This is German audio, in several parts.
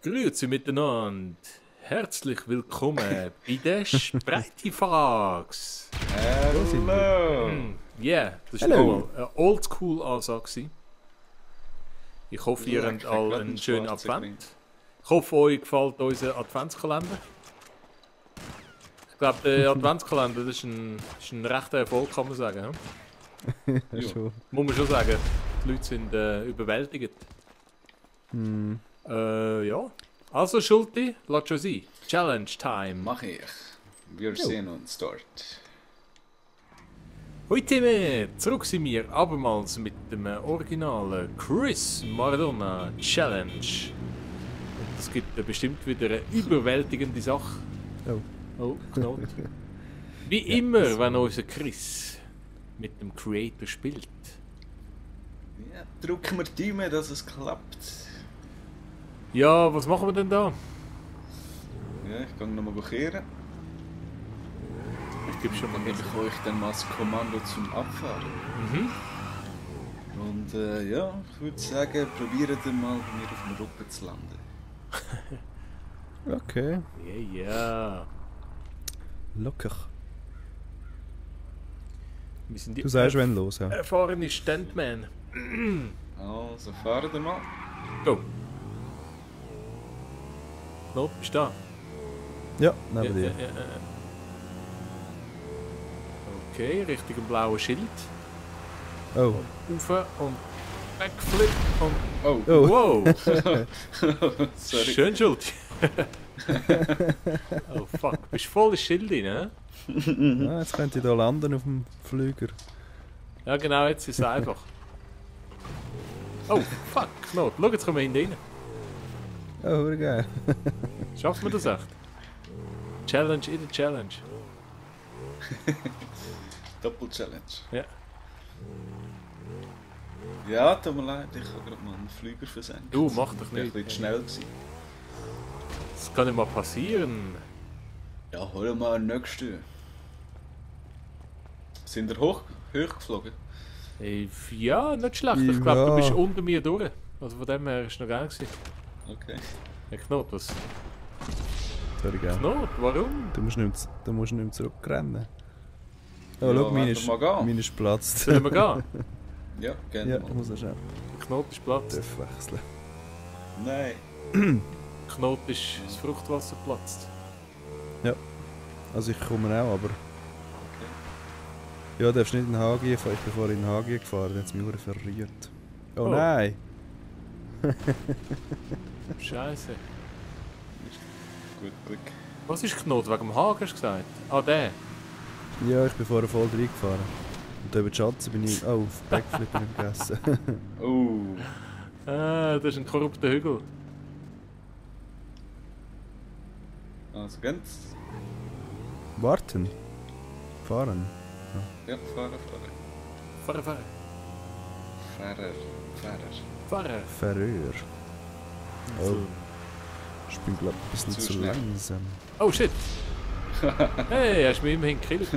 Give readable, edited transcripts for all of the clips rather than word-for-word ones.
Grüezi miteinander. Herzlich willkommen bei den Spreitifax. Hallo! Ja, das war Hallo. mal eine Oldschool-Ansage. Ich hoffe, ihr habt alle einen schönen schwarzen Advent. Ich hoffe, euch gefällt unser Adventskalender. Ich glaube, der Adventskalender das ist ein rechter Erfolg, kann man sagen. Hm? Ja, schon. Muss man schon sagen. Die Leute sind überwältigt. Ja. Also, Schulti, lass schon sein. Challenge Time. Mach ich. Wir sehen uns dort. Hoi Timmy, zurück sind wir abermals mit dem originalen Chris Maradona Challenge. Und es gibt bestimmt wieder eine überwältigende Sache. Oh. Oh, Knot. Wie immer, wenn unser Chris mit dem Creator spielt. Ja, drücken wir die Daumen, dass es klappt. Ja, was machen wir denn da? Ja, ich kann nochmal kehren. Ich gebe schon mal Dann gebe ich euch dann mal das Kommando zum Abfahren. Mhm. Und ja, ich würde sagen, probiert mal bei mir auf dem Rücken zu landen. Okay, Ja, ja. locker. Wir sind die Du sagst, wenn los, ja. erfahrene Stuntman. Also, fahren wir mal. Go. Knot, bist du da? Ja, neben dir. Okay, Richtung blauen Schild. Oh, Rauf und Backflip und... Oh, oh. Wow! sorry. Schön schuld. Oh fuck, bist voll ins Schild rein, hä? Ah, jetzt könnt ihr da landen auf dem Flüger. Ja genau, jetzt ist es einfach. Oh, fuck, Knot, schau, jetzt kommen wir hinten rein. Oh, wie geil. Schaffen wir das echt? Challenge in der Challenge. Doppel-Challenge. Ja. Ja, tut mir leid, ich habe gerade mal einen Flüger versenkt. Du, mach doch Ich war ein nicht. bisschen schnell gewesen. Das kann nicht mal passieren. Ja, hol mal einen nächsten. Sind ihr hoch geflogen? Ja, nicht schlecht. Ich glaube, du Ja. bist unter mir durch. Also von dem her ist es noch geil gewesen. Okay. Ja, Knot, was? Sorry, geil. Knot, warum? Du musst nicht mehr zurückrennen. Oh, Ja, schau, wollen wir mal gehen? meine ist geplatzt. Sollen wir gehen? Ja, gerne Ja, ich mal. muss noch schnell Knot ist Platz. wechseln. Nein. Knot ist das Fruchtwasser platzt. Also ich komme auch, aber... Ja, du darfst nicht in den Hagen fahren. Ich bin vorhin in den Hagen gefahren, dann hat es mich verdammt verriert. Oh, Oh. nein! Scheiße. Gut Glück. Was ist Knot? Wegen dem Haken hast du gesagt? Ah, der. Ja, ich bin vorher voll reingefahren. Und über die Schatze bin ich... Oh, auf Backflip bin ich gegessen. Oh. Ah, das ist ein korrupter Hügel. Also ganz. Warten. Fahren. Ja, fahren. Fahrer, Fahrer. Fahrer. Fahrer. Verröhr. So. Oh, ich bin glaub ein bisschen Zu zu schnell. langsam. Oh shit. Hey, hast du mich immerhin gekillt.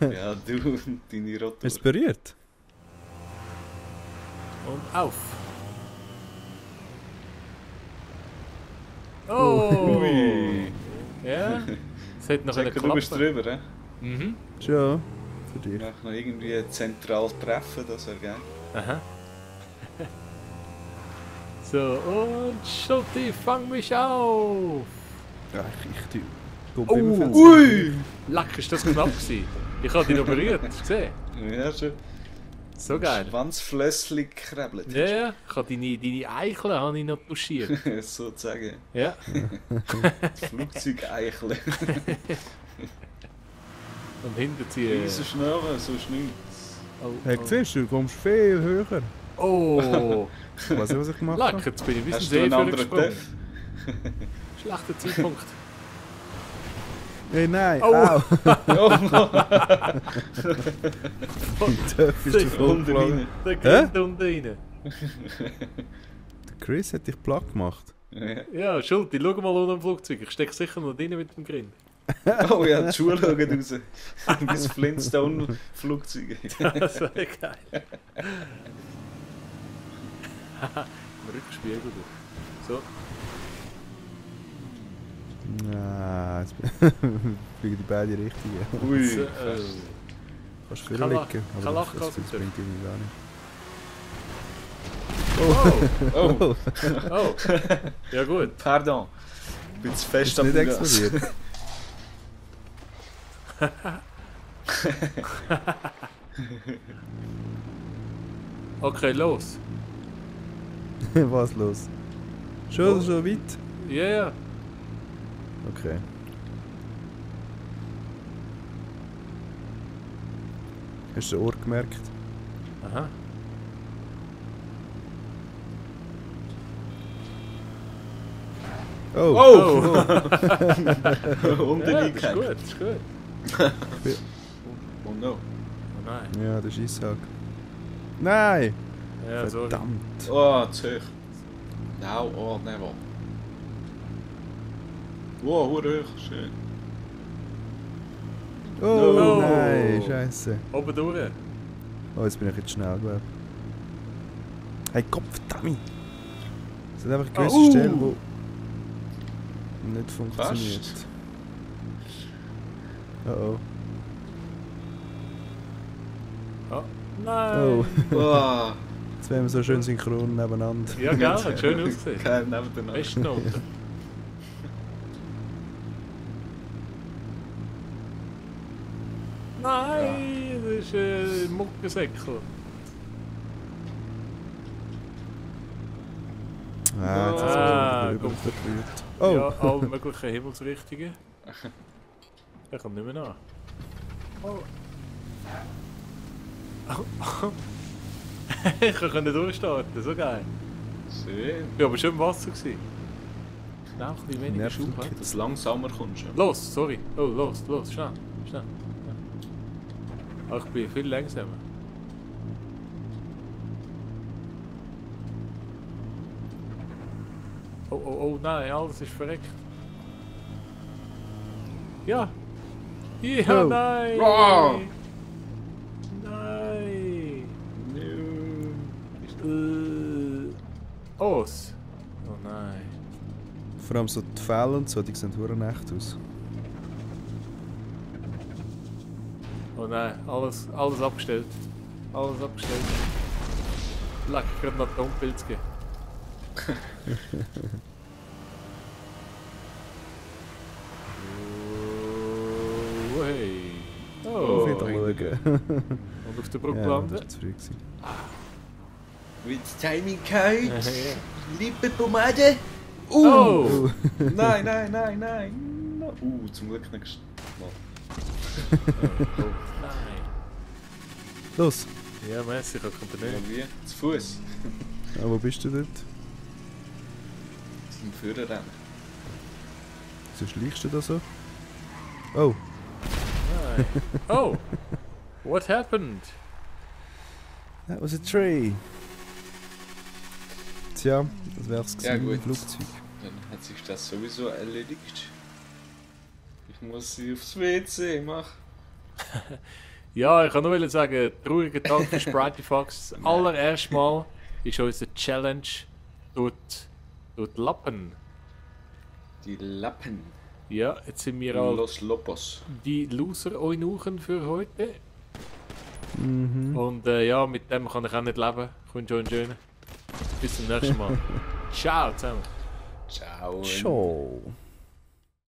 Ja, du, deine Rotor. Ist es berührt? Und auf. Oh. Ui. Ja. Es hat noch eine Checker, du bist Klappe. drüber, hä? Mhm. Schon. Für Ich dich. möchte noch irgendwie zentral treffen, das wäre geil. Aha. So, und Schutti, fang mich auf! Ja, ich tu. Oh, immer viel Ui! Leck, ist das knapp gewesen. Ich habe dich noch berührt, hast du gesehen? Ja, schon. So geil. Schwanzflössli gekrebelt. Ja, ja, ich habe deine Eichel habe ich noch touchiert. Sozusagen. Ja. Flugzeug-Eichle. Und hinter sie... So schnell, so schnell. Oh, Hey, siehst du, du kommst viel höher. oh. Ich weiß nicht, was ich gemacht habe. Leck, jetzt bin ich bis Hast zum du einen See anderen gesprungen. Töff? Schlechter Zeitpunkt. Hey, nein. Oh. Au. Oh Mann! Töff ist dir voll Unten geflogen. rein. Der geht unten rein. Der Chris hat dich platt gemacht. Ja. Ja, Schulti, schau mal unter dem Flugzeug. Ich stecke sicher noch drin mit dem Grind. Oh ja, die Schuhe schauen raus. Bis Flintstone-Flugzeuge. Das wäre geil. Im Rückspiegel. So. Nein, jetzt fliegen die beide Richtigen. Ui. So, Kannst du Kein vorliegen, Kein aber Lachgas das bringt irgendwie gar nicht. Oh! Oh, Oh! Ja gut. pardon. Ich bin zu fest Ist nicht Gas. explodiert? Okay, los. Was los? Schon so weit? Ja, ja. Okay. Hast du den Ort gemerkt? Aha. Oh! Oh! Und Ja, den das ist gut, das ist gut. Oh no. Oh nein. Ja, der Scheisshack. Nein! Ja, sorry. Verdammt! Oh, zu hoch. Nou, oh, never. Wow, hure hoch. Schön. Oh No. nein, Scheiße. Oben durch. Oh, jetzt bin ich jetzt schnell, glaube ich. Hey, Gott, verdammt! Es hat einfach gewisse Oh. Stellen, die nicht funktioniert. Fast. Oh Oh. Nein. oh. Oh, Oh, jetzt wären wir so schön synchron nebeneinander. Ja, gell, hat schön ausgesehen. kein nebeneinander. Bestnote. Nein, das ist ein Muckensäckel. Ah, jetzt Ah, hat es gut. verrührt. Ja, Oh! alle möglichen Himmelsrichtungen. Der kommt nicht mehr nach. Oh. Ich konnte durchstarten, so geil. Schön. Ich war aber schon im Wasser. Gewesen. Schnell ein bisschen weniger Schub Nervenkitzel. haben. Dass du langsamer kommst. Ja. Los, sorry. Oh, los, schnell, schnell. Ja. Ich bin viel langsamer. Oh, oh, oh, nein, alles ist verreckt. Ja! Ja, Oh. nein! Oh. Nein! No. Os! Oh nein. Vor allem so die Fälle und so, die sehen verdammt echt aus. Oh nein, alles abgestellt. Alles abgestellt. Leck, gerade noch Atompilz geben. Oh, hey. Auf Oh, jeden Fall schauen. und auf der Brücke Ja, landen. das war zu früh gewesen. With Timing Kite. Ja. Lippenpomade. Oh! Nein, nein, nein, nein. No. Zum Glück nicht geschnallt. Oh, nein. Los! Ja, Messi, ich kommt er nicht. Wie? Zu Fuß. Ah, wo bist du dort? Zum Führerrennen. Wieso schleichst du da so? Oh! Nein. Oh! What happened? That was a tree! Tja, das wär's Ja, gewesen im gut. Flugzeug. Dann hat sich das sowieso erledigt. Ich muss sie aufs WC machen. Ja, ich kann nur sagen, trauriger Tag für Sprite Fox. Das allererste Mal ist unsere Challenge dort Lappen. Die Lappen. Ja, jetzt sind wir all Los Lopos. die Loser-Eunuchen für heute. Mhm. Und ja, mit dem kann ich auch nicht leben. Kommt schon schön. Bis zum nächsten Mal. Ciao zusammen. Ciao. Ciao!